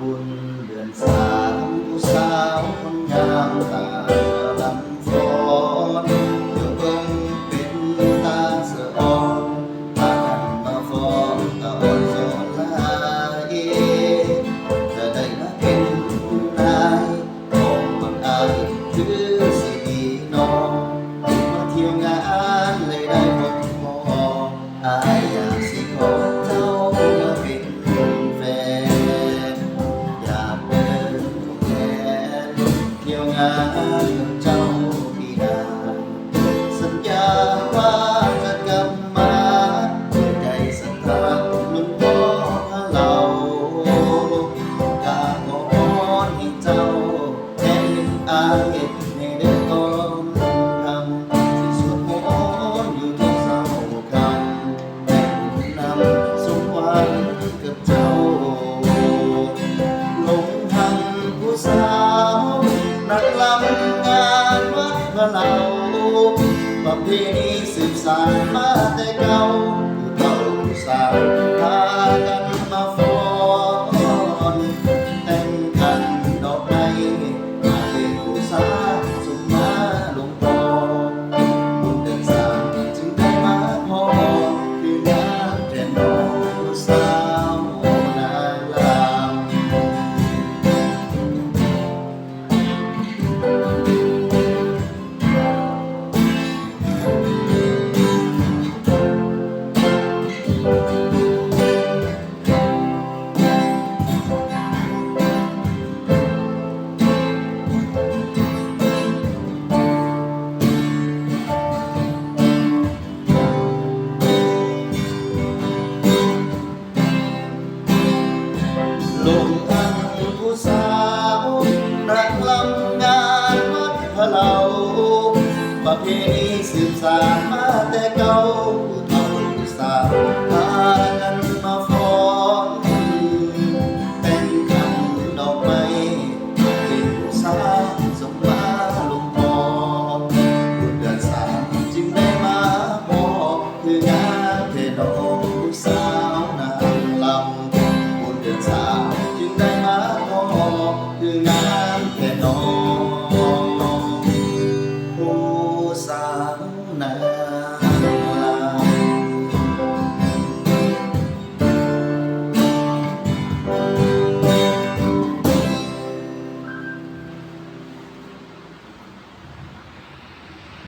บุญเดือนสามผู้สาวคนงามตาลำฟ้อนเดี๋ยวเบิ่งเป็นตาสะอ่อนพากันมาฟ้อนตะอ่อนสอนลายจะได้มาเป็นนายของบังอายคือสิดีน้องมาเที่ยวงานเลยได้พบมองอายอยากสิขอเจ้ามาเป็นแฟนอยากเดินของแทนเที่ยวงานกับเจ้าปีหน้าสัญญาว่าจะกลับมาด้วยใจศรัทธาลุงพ่อเรากาขอพรให้เจ้าแทนอายในเดือนก่อนทำที่สวดมนต์อยู่ทุกเช้าคำแต่คุณนำสมหวังกับเจ้าหลงทางผู้สาวนักลำงานวัดพระเหล่าประเพณีสืบสานมาแต่เก่าผู้เฒ่าผู้สาวพากันมาฟ้อนแต่งกันดอกไม้มาเป็นผู้สาวสุขมาลงพอบุญเดือนสามจึงได้มาพอคืองานแทนน้องผู้สาวนางลำ ลงอันผู้สาวนักลำงานวัดพะเหล่าประเพณีสืบสานมาแต่เก่า